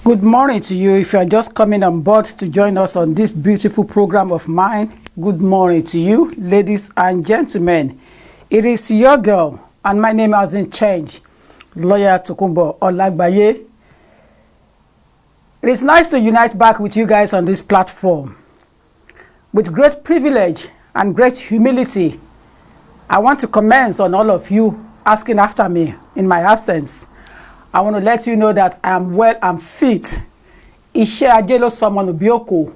Good morning to you. If you are just coming on board to join us on this beautiful program of mine, good morning to you, ladies and gentlemen. It is your girl, and my name hasn't changed, Lawyer Tokunbo Olagbaye. It is nice to unite back with you guys on this platform. With great privilege and great humility, I want to commence on all of you asking after me in my absence. I want to let you know that I am well and fit. Iṣẹ́ ajé ló sọmọ nù bí òkò.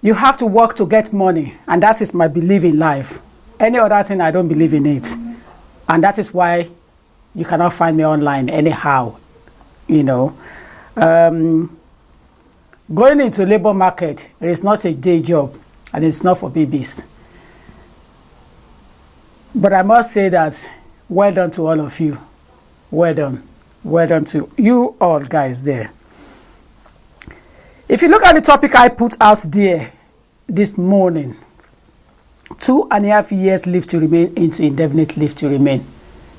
You have to work to get money, and that is my belief in life. Any other thing, I don't believe in it. And that is why you cannot find me online anyhow. Going into labor market, it is not a day job, and it's not for babies. But I must say that well done to all of you. Well done. Well done to you all guys there. If you look at the topic I put out there this morning, 2.5 years leave to remain into indefinite leave to remain.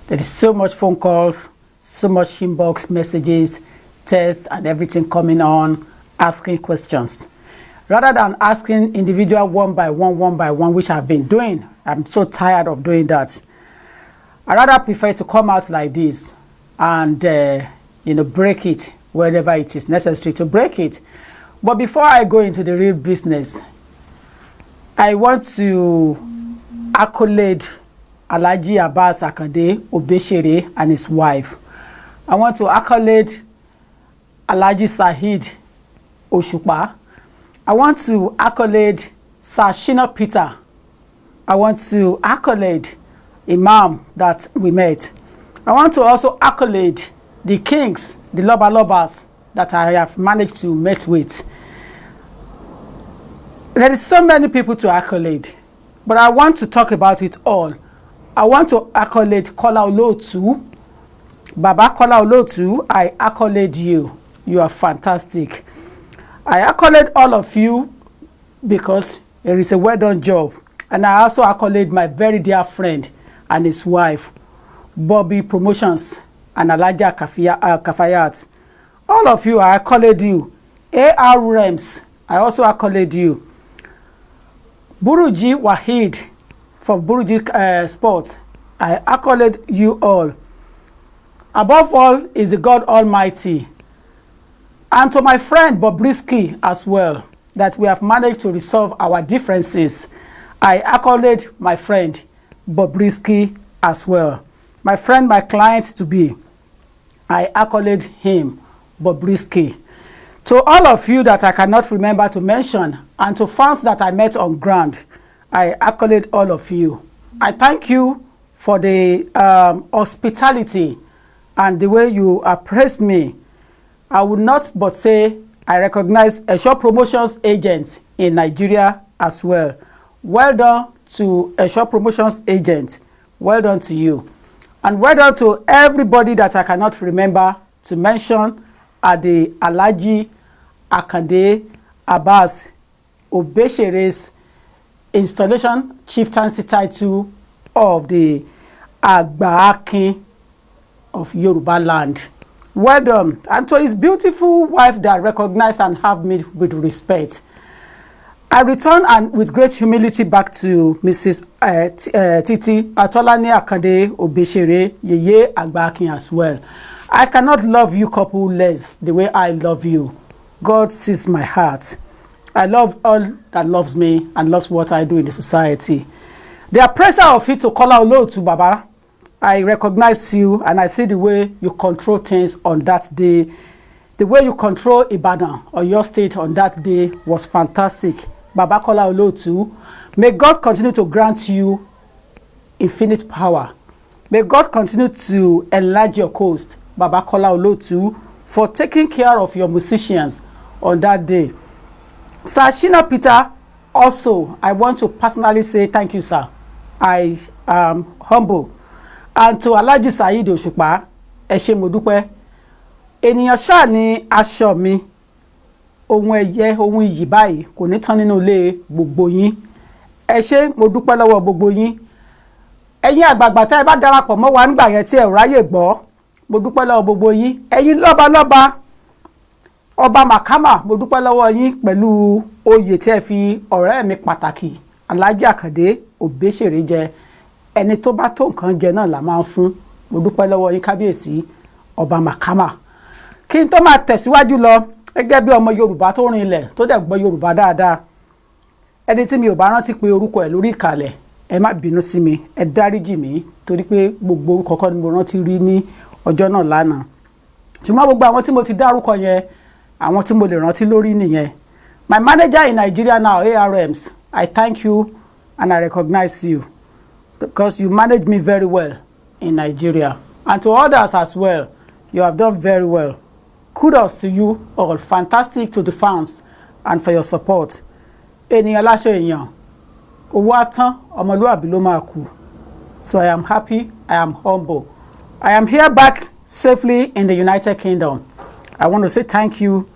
There is so much phone calls, so much inbox messages, texts, and everything coming on, asking questions. Rather than asking individual one by one, which I've been doing, I'm so tired of doing that. I rather prefer to come out like this and break it wherever it is necessary to break it. But before I go into the real business, I want to accolade Alhaji Abbas Akande Obesere and his wife. I want to accolade Alhaji Saheed Oshupa. I want to accolade Sir Shina Peter. I want to accolade Imam that we met. I want to also accolade the kings, the Loba that I have managed to meet with. There is so many people to accolade, but I want to talk about it all. I want to accolade Kola Olotu. Baba Kola Olotu, I accolade you. You are fantastic. I accolade all of you because it is a well done job. And I also accolade my very dear friend and his wife, Bobby Promotions and Alhaja Kafayat. All of you, I accolade you. AR Rems, I also accolade you. Buruji Wahid from Buruji Sports, I accolade you all. Above all is the God Almighty. And to my friend Bobrisky as well, that we have managed to resolve our differences. I accolade my friend Bobrisky as well. My friend, my client to be, I accolade him, Bobrisky. To all of you that I cannot remember to mention, and to fans that I met on ground, I accolade all of you. I thank you for the hospitality and the way you appraised me. I would not but say I recognize Esho Promotions agents in Nigeria as well. Well done to Esho Promotions agents. Well done to you. And well done to everybody that I cannot remember to mention at the Alhaji Akande Abbas Obesere's installation chieftaincy title of the Agba-Akin of Yoruba land. Well done. And to his beautiful wife that recognize and have me with respect. I return and with great humility back to Mrs. Titi Atolani Akande Obesere, Yeye Agba-Akin as well. I cannot love you couple less the way I love you. God sees my heart. I love all that loves me and loves what I do in the society. The appraiser of it to Kola Olotu, Baba, I recognize you and I see the way you control things on that day. The way you control Ibadan or your state on that day was fantastic. Baba Kola Olotu, may God continue to grant you infinite power. May God continue to enlarge your coast, Baba Kola Olotu, for taking care of your musicians on that day. Sir Shina Peter, also, I want to personally say thank you, sir. I am humble. And to Alhaji Saheed Oshupa, ẹ ṣé mo dúpẹ́. Ènìyàn ṣáà ni aṣọ mi. Ohun ẹ̀yẹ, ohun iyì báyìí kò ní tán nínú ilé gbogbo yín. Ẹ ṣé mo dúpẹ́ lọ́wọ́ gbogbo yín. Ẹ̀yin àgbààgbà tẹ́ ẹ bá darapọ̀ mọ́ wa nígbà yẹn tí ẹ ráyè gbọ́. Mo dúpẹ́ lọ́wọ́ gbogbo yín. Ẹ̀yin lọ́ba lọ́ba ọba Makama mo dúpẹ́ lọ́wọ́ yín pẹ̀lú oyè tí ẹ fi ọ̀rẹ́ mi pàtàkì Alhaji Àkàndé Òbésèré jẹ ẹni tó bá tó nǹkan jẹ náà là máa ń fún mo dúpẹ́ lọ́wọ́ yín kábíyèsí ọba Makama. Kí n tó máa tẹ̀síwájú lọ gẹ́gẹ́ bí ọmọ Yorùbá tó rin ilẹ̀ tó dẹ̀ gbọ́ Yorùbá dáadáa ẹni tí mi ò bá rántí pé orúkọ ẹ̀ lórí ìkàlẹ̀ ẹ má bínú sí mi ẹ dáríjì mí torí pé gbogbo orúkọ kọ́ ni mo rántí rí ní ọjọ́ náà lánàá ṣùgbọ́n gbogbo àwọn tí mo ti dárúkọ yẹn àwọn tí mo lè rántí lórí nìyẹn. My manager in Nigeria now, ARMs, I thank you and I recognize you because you managed me very well in Nigeria. And to others as well, you have done very well. Kudos to you all. Fantastic to the fans and for your support. Ènìyàn láṣọ èèyàn, owó àtán, ọmọlúwàbí ló máa kú. So I am happy, I am humble. I am here back safely in the United Kingdom. I want to say thank you.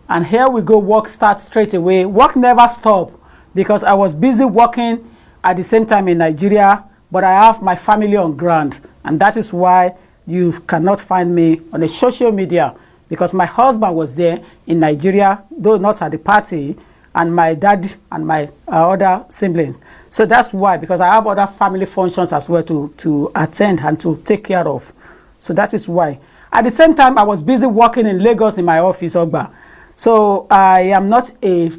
And here we go, work starts straight away. Work never stop because I was busy working at the same time in Nigeria, but I have my family on ground. And that is why you cannot find me on the social media because my husband was there in Nigeria, though not at the party, and my dad and my other siblings. So that's why, because I have other family functions as well to attend and to take care of. So that is why. At the same time, I was busy working in Lagos in my office, Ogba. So I am not a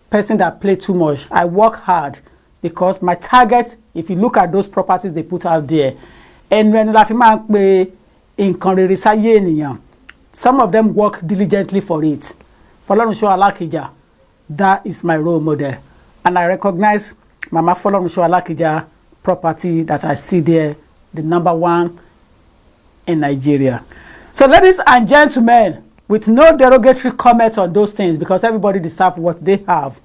person that play too much. I work hard because my target, if you look at those properties they put out there, and when la fi máa ń pe nǹkan rere sáyé ènìyàn, some of them work diligently for it. Fọlọ́runṣọ́ Alákìjà, that is my role model. And I recognize Mama Fọlọ́runṣọ́ Alákìjà property that I see there, the #1 in Nigeria. So ladies and gentlemen, with no derogatory comment on those things because everybody deserves what they have,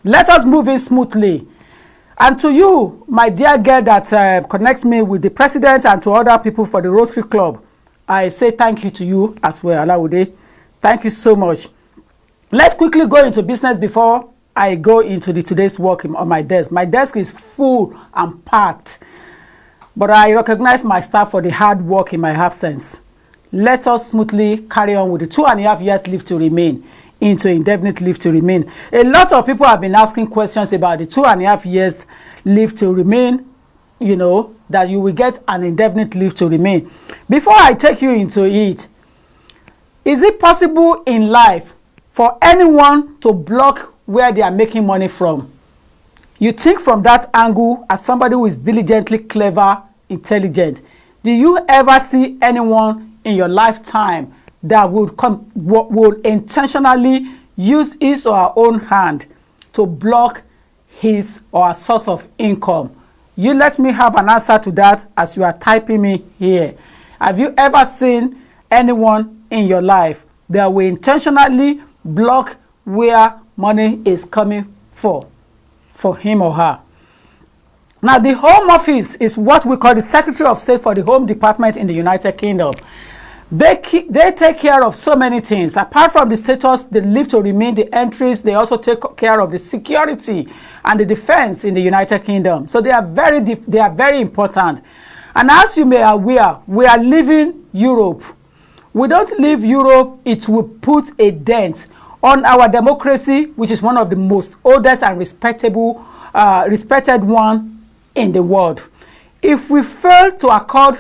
let us move in smoothly. And to you, my dear girl that connects me with the president and to other people for the Rotary Club, I say thank you to you as well, Alawode. Thank you so much. Let's quickly go into business before I go into today's work on my desk. My desk is full and packed, but I recognize my staff for the hard work in my absence. Let us smoothly carry on with the 2.5 years leave to remain into indefinite leave to remain. A lot of people have been asking questions about the 2.5 years leave to remain, you know, that you will get an indefinite leave to remain. Before I take you into it, is it possible in life for anyone to block where they are making money from? You think from that angle as somebody who is diligently clever, intelligent. Do you ever see anyone in your lifetime that would intentionally use his or her own hand to block his or her source of income? You let me have an answer to that as you are typing me here. Have you ever seen anyone in your life that will intentionally block where money is coming for him or her? Now, the Home Office is what we call the Secretary of State for the Home Department in the United Kingdom. They take care of so many things. Apart from the status, the leave to remain, the entries, they also take care of the security and the defense in the United Kingdom. So they are very important. And as you may be aware, we are leaving Europe. We don't leave Europe, it will put a dent on our democracy, which is one of the most oldest and respected one in the world. If we fail to accord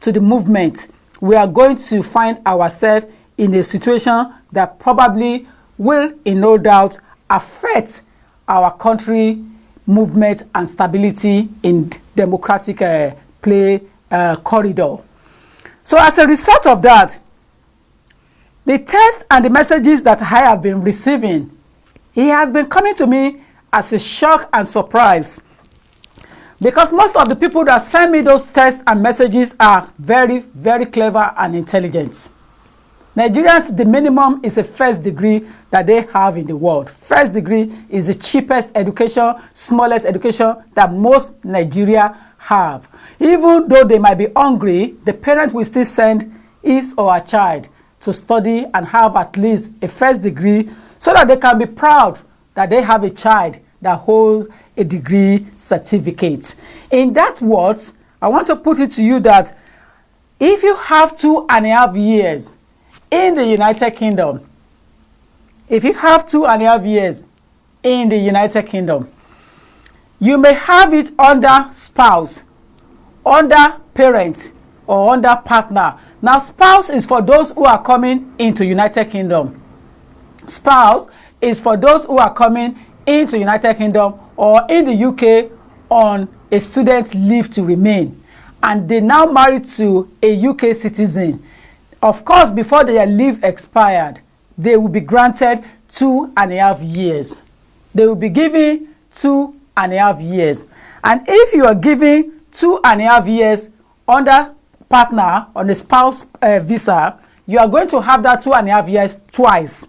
to the movement, we are going to find ourselves in a situation that probably will, in no doubt, affect our country movement and stability in democratic corridor. So as a result of that, the text and the messages that I have been receiving, it has been coming to me as a shock and surprise. Because most of the people that send me those texts and messages are very, very clever and intelligent. Nigerians, the minimum is a first degree that they have in the world. First degree is the cheapest education, smallest education that most Nigeria have. Even though they might be hungry, the parent will still send his or her child to study and have at least a first degree so that they can be proud that they have a child that holds a degree certificate. In that words, I want to put it to you that if you have 2.5 years in the United Kingdom, if you have 2.5 years in the United Kingdom, you may have it under spouse, under parent, or under partner. Now, spouse is for those who are coming into United Kingdom. Spouse is for those who are coming into United Kingdom or in the UK on a student leave to remain, and they now married to a UK citizen. Of course, before their leave expired, they will be granted 2.5 years. They will be given 2.5 years. And if you are giving 2.5 years under partner on a spouse visa, you are going to have that 2.5 years twice,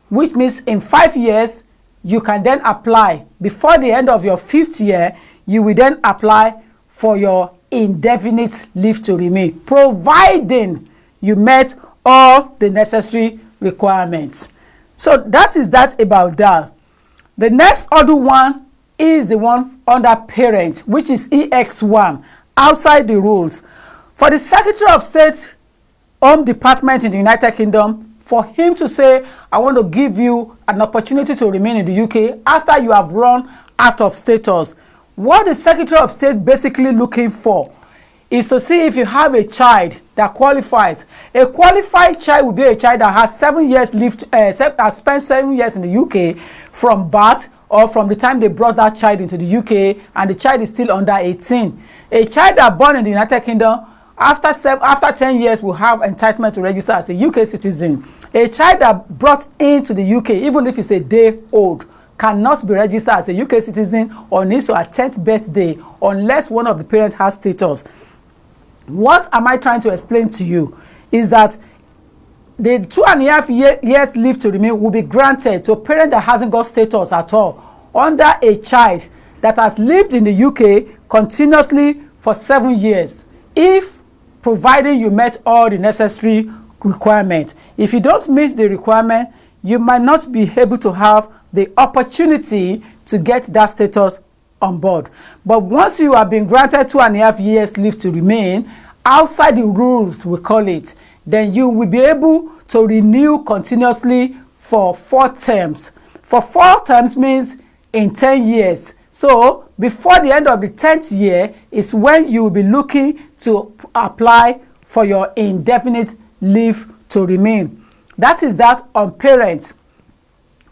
which means in 5 years, you can then apply. Before the end of your 5th year, you will then apply for your indefinite leave to remain, providing you met all the necessary requirements. So that is that about that. The next other one is the one under parent, which is EX1, outside the rules. For the Secretary of State Home Department in the United Kingdom, for him to say, I want to give you an opportunity to remain in the UK after you have run out of status. What the Secretary of State basically looking for is to see if you have a child that qualifies. A qualified child will be a child that has 7 years lived, has spent 7 years in the UK from birth or from the time they brought that child into the UK, and the child is still under 18. A child that born in the United Kingdom after 10 years will have entitlement to register as a UK citizen. A child that brought into the UK, even if it's a day old, cannot be registered as a UK citizen or needs to attend 10th birthday unless one of the parents has status. What am I trying to explain to you is that the 2.5 years leave to remain will be granted to a parent that hasn't got status at all under a child that has lived in the UK continuously for 7 years, if providing you met all the necessary requirements. If you don't meet the requirement, you might not be able to have the opportunity to get that status on board. But once you have been granted 2.5 years leave to remain, outside the rules we call it, then you will be able to renew continuously for 4 terms. For 4 terms means in 10 years. So before the end of the 10th year is when you will be looking to apply for your indefinite leave to remain. That is that on parents.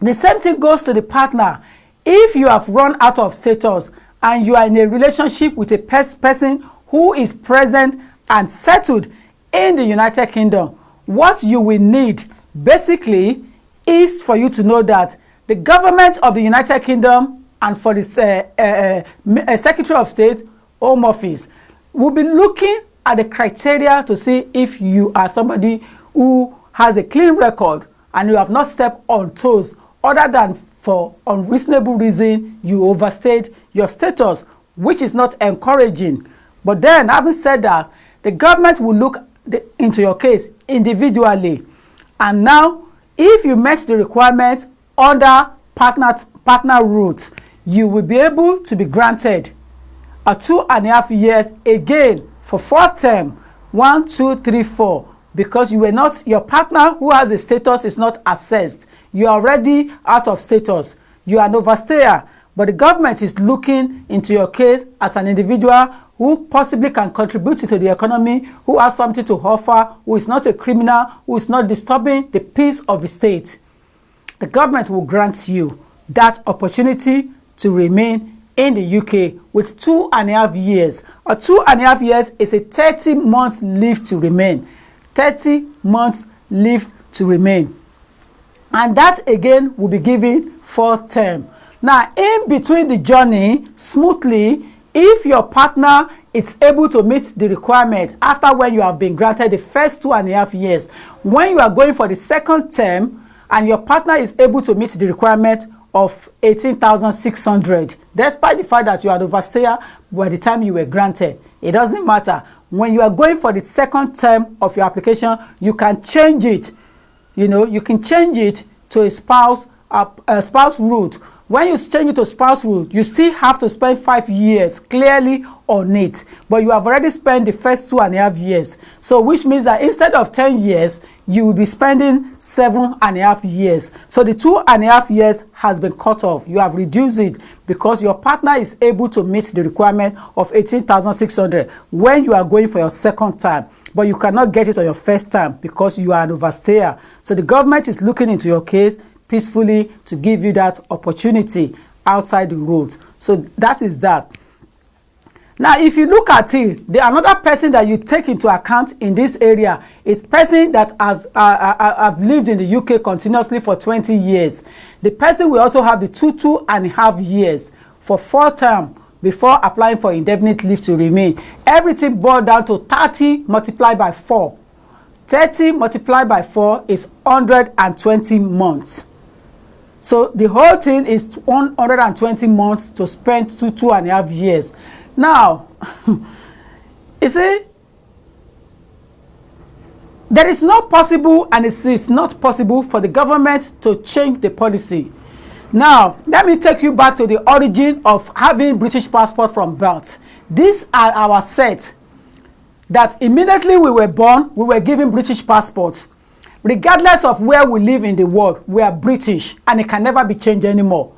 The same thing goes to the partner. If you have run out of status and you are in a relationship with a person who is present and settled in the United Kingdom, what you will need basically is for you to know that the government of the United Kingdom and for the Secretary of State Home Office will be looking at the criteria to see if you are somebody who has a clean record and you have not stepped on toes other than for unreasonable reason you overstayed your status, which is not encouraging. But then, having said that, the government will look into your case individually. And now, if you met the requirement under partner route, you will be able to be granted a 2.5 years again for 4th term, 1, 2, 3, 4, because you were not, your partner who has a status is not assessed. You are already out of status. You are an overstayer, but the government is looking into your case as an individual who possibly can contribute to the economy, who has something to offer, who is not a criminal, who is not disturbing the peace of the state. The government will grant you that opportunity to remain in the UK with 2.5 years. A 2.5 years is a 30 months leave to remain. 30 months leave to remain. And that again will be given 4th term. Now, in between the journey, smoothly, if your partner is able to meet the requirement after when you have been granted the first 2.5 years, when you are going for the 2nd term and your partner is able to meet the requirement of 18,600, despite the fact that you are an overstayer by the time you were granted, it doesn't matter. When you are going for the 2nd term of your application, you can change it. You can change it to a spouse route. When you change it to spouse route, you still have to spend 5 years clearly on it, but you have already spent the first 2.5 years. So which means that instead of 10 years, you will be spending 7.5 years. So the 2.5 years has been cut off. You have reduced it because your partner is able to meet the requirement of 18,600 when you are going for your second time, but you cannot get it on your first time because you are an overstayer. So the government is looking into your case peacefully to give you that opportunity outside the road. So that is that. Now, if you look at it, the another person that you take into account in this area is person that has have lived in the UK continuously for 20 years. The person will also have the 2.5 years for 4 terms before applying for indefinite leave to remain. Everything boiled down to 30 multiplied by 4. 30 multiplied by 4 is 120 months. So the whole thing is 120 months to spend 2.5 years. Now, you see, there is not possible, and it is not possible for the government to change the policy. Now, let me take you back to the origin of having British passport from birth. These are our set that immediately we were born, we were given British passports. Regardless of where we live in the world, we are British, and it can never be changed anymore.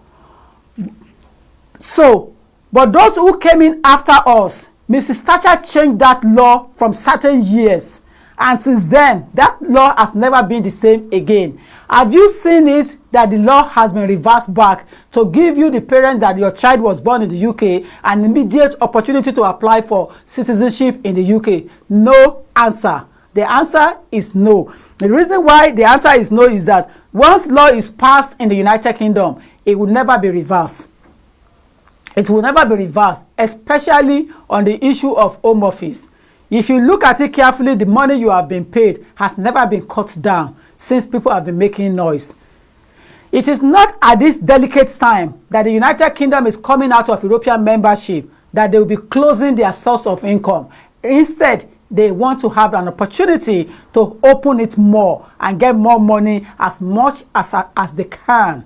So, but those who came in after us, Mrs. Thatcher changed that law from certain years, and since then, that law has never been the same again. Have you seen it that the law has been reversed back to give you, the parent that your child was born in the UK, an immediate opportunity to apply for citizenship in the UK? No answer. The answer is no. The reason why the answer is no is that once law is passed in the United Kingdom, it will never be reversed. It will never be reversed, especially on the issue of home office. If you look at it carefully, the money you have been paid has never been cut down since people have been making noise. It is not at this delicate time that the United Kingdom is coming out of European membership that they will be closing their source of income. Instead, they want to have an opportunity to open it more and get more money as much as they can.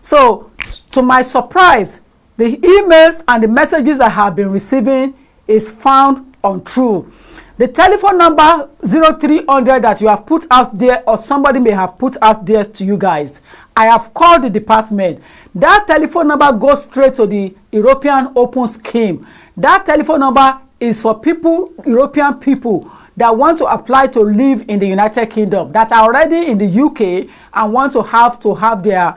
So, to my surprise, the emails and the messages I have been receiving is found untrue. The telephone number 0300 that you have put out there, or somebody may have put out there to you guys, I have called the department. That telephone number goes straight to the European Open Scheme. That telephone number is for people, European people, that want to apply to live in the United Kingdom, that are already in the UK and want to have their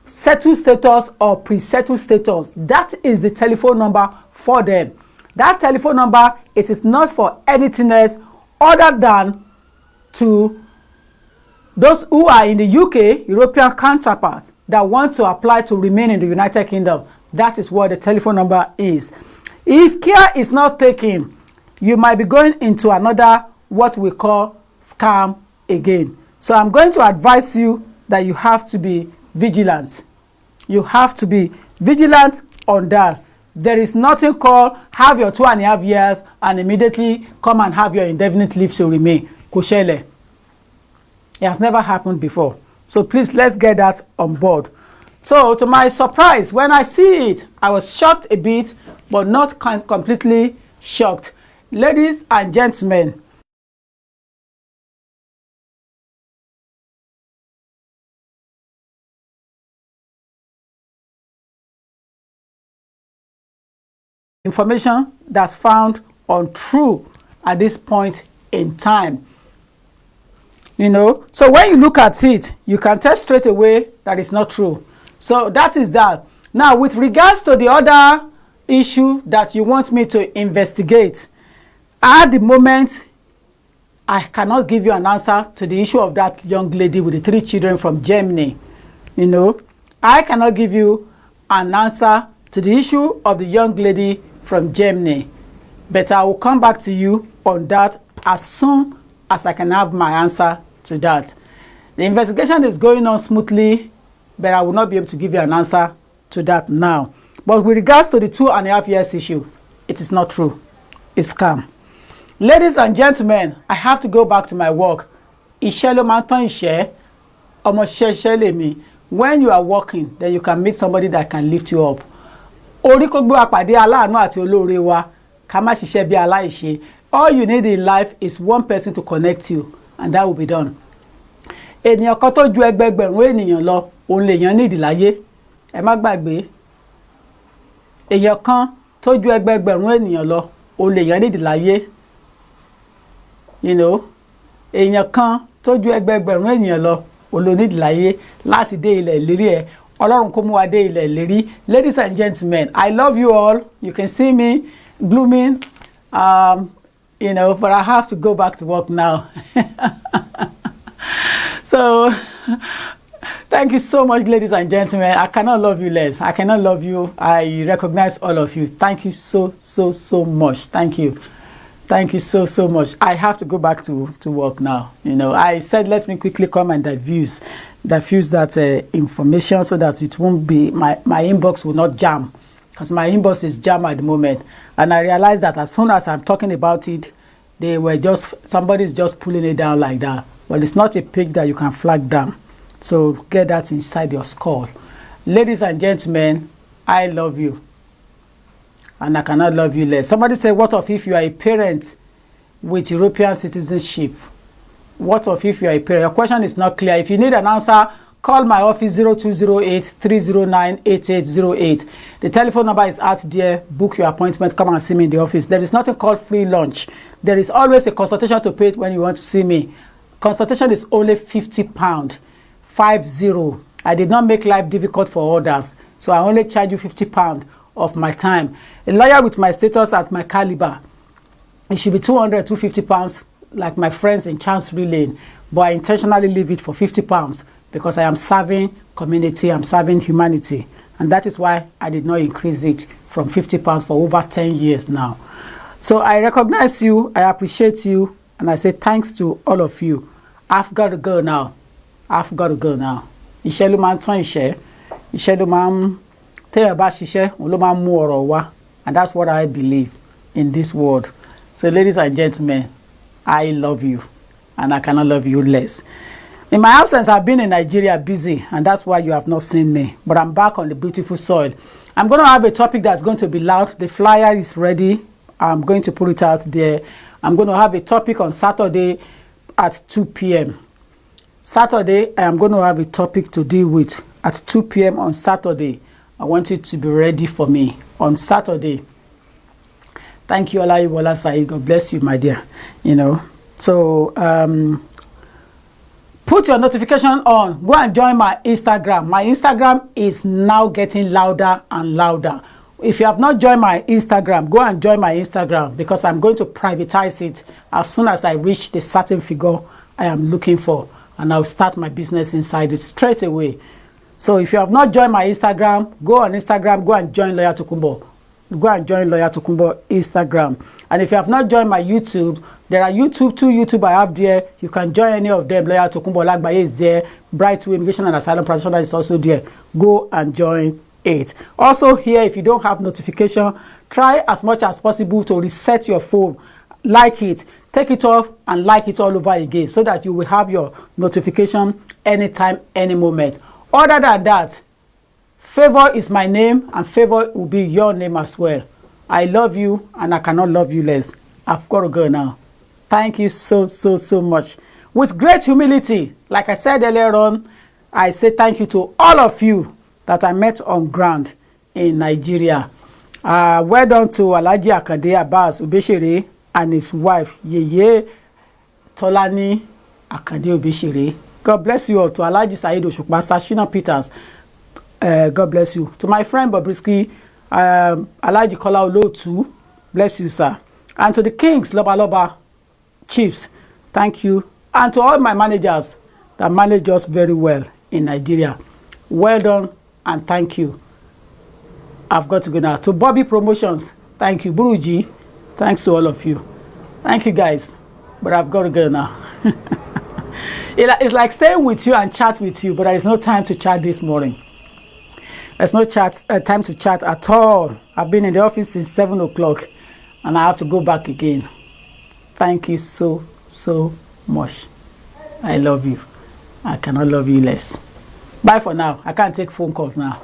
settled status or pre-settled status. That is the telephone number for them. That telephone number, it is not for anything else other than to those who are in the UK, European counterparts, that want to apply to remain in the United Kingdom. That is what the telephone number is. If care is not taken, you might be going into another, what we call, scam again. So I'm going to advise you that you have to be vigilant. You have to be vigilant on that. There is nothing called have your 2.5 years and immediately come and have your indefinite leave to remain. Kushele. It has never happened before. So please, let's get that on board. So to my surprise, when I see it, I was shocked a bit, but not completely shocked. Ladies and gentlemen, information that's found untrue at this point in time. You know, so when you look at it, you can tell straight away that it's not true. So that is that. Now, with regards to the other issue that you want me to investigate, at the moment, I cannot give you an answer to the issue of that young lady with the 3 children from Germany. You know, I cannot give you an answer to the issue of the young lady from Germany, but I will come back to you on that as soon as I can have my answer to that. The investigation is going on smoothly, but I will not be able to give you an answer to that now. But with regards to the 2.5 years issue, it is not true. It's scam. Ladies and gentlemen, I have to go back to my work. Iṣẹ́ ló máa ń tán iṣẹ́, ọmọ ṣiṣẹ́ lèmi. when you are working, then you can meet somebody that can lift you up. Orí kó gbé wa pàdé aláàánú àti olóore wa, ká má ṣiṣẹ́ bí aláìṣe. All you need in life is one person to connect you, and that will be done. Ènìyàn kan tó ju ẹgbẹgbẹ̀rún ènìyàn lọ, òun lèèyàn nídìí láyé. Ẹ má gbàgbé. Èèyàn kan tó ju ẹgbẹgbẹ̀rún ènìyàn lọ, òun lèèyàn nídìí láyé. You know, èèyàn kan tó ju ẹgbẹgbẹ̀rún ènìyàn lọ, òun ló nídìí láyé láti dé ilẹ̀ ìlérí ẹ̀. Ọlọ́run kó mú wa dé ilẹ̀ ìlérí. Ladies and gentlemen, I love you all. You can see me glooming, you know, but I have to go back to work now. So, thank you so much, ladies and gentlemen. I cannot love you less. I cannot love you. I recognize all of you. Thank you so much. Thank you. Thank you so much. I have to go back to work now. You know, I said let me quickly come and diffuse that information so that it won't be, my inbox will not jam, because my inbox is jam at the moment. And I realized that as soon as I'm talking about it, somebody's just pulling it down like that. Well, it's not a page that you can flag down. So get that inside your skull. Ladies and gentlemen, I love you. And I cannot love you less. Somebody said, what if you are a parent with European citizenship? What if you are a parent? Your question is not clear. If you need an answer, call my office 0208-309-8808. The telephone number is out there. Book your appointment. Come and see me in the office. There is nothing called free lunch. There is always a consultation to pay when you want to see me. Consultation is only £50. 50. I did not make life difficult for others, so I only charge you £50 of my time. A lawyer with my status at my caliber, it should be £200, £250, like my friends in Chancery Lane, but I intentionally leave it for £50 because I am serving community, I'm serving humanity, and that is why I did not increase it from £50 for over 10 years now. So I recognize you, I appreciate you, and I say thanks to all of you. I've got to go now. I've got to go now. Iṣẹ́ ló máa ń tán iṣẹ́. Iṣẹ́ ló máa ń téèyàn bá ṣiṣẹ́, òun ló máa ń mú ọrọ̀ wá. And that's what I believe in this world. So ladies and gentlemen, I love you. And I cannot love you less. In my absence, I've been in Nigeria busy. And that's why you have not seen me. But I'm back on the beautiful soil. I'm going to have a topic that's going to be loud. The flyer is ready. I'm going to put it out there. I'm going to have a topic on Saturday at 2 p.m. Saturday, I am going to have a topic to deal with at 2 p.m. on Saturday. I want you to be ready for me on Saturday. Thank you, Olayiwola Said. God bless you, my dear. You know, so put your notification on. Go and join my Instagram. My Instagram is now getting louder and louder. If you have not joined my Instagram, go and join my Instagram, because I'm going to privatize it as soon as I reach the certain figure I am looking for, and I'll start my business inside it straight away. So if you have not joined my Instagram, go on Instagram, go and join Lawyer Tokunbo. Go and join Lawyer Tokunbo Instagram. And if you have not joined my YouTube, there are two YouTube I have there. You can join any of them. Lawyer Tokunbo Lagbaye is there. Brightway Immigration and Asylum Practitioner is also there. Go and join it. Also here, if you don't have notification, try as much as possible to reset your phone. Like it, take it off and like it all over again, so that you will have your notification anytime, any moment. Other than that, Favor is my name, and Favor will be your name as well. I love you, and I cannot love you less. I've got to go now. Thank you so much. With great humility, like I said earlier on, I say thank you to all of you that I met on ground in Nigeria. Well done to Alhaji Akande Abbas Ubeshere and his wife, Yeye Tolani Akande Ubeshere. God bless you all. To Alhaji Said Oshukpa, Sashina Peters, God bless you. To my friend Bobrisky, Alhaji Kola Olotu, bless you, sir. And to the Kings, Loba Loba Chiefs, thank you. And to all my managers that manage us very well in Nigeria, well done and thank you. I've got to go now. To Bobby Promotions, thank you. Buruji, thanks to all of you. Thank you, guys. But I've got to go now. It's like staying with you and chat with you, but there is no time to chat this morning. There's no time to chat at all. I've been in the office since 7 o'clock, and I have to go back again. Thank you so much. I love you. I cannot love you less. Bye for now. I can't take phone calls now.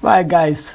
Bye, guys.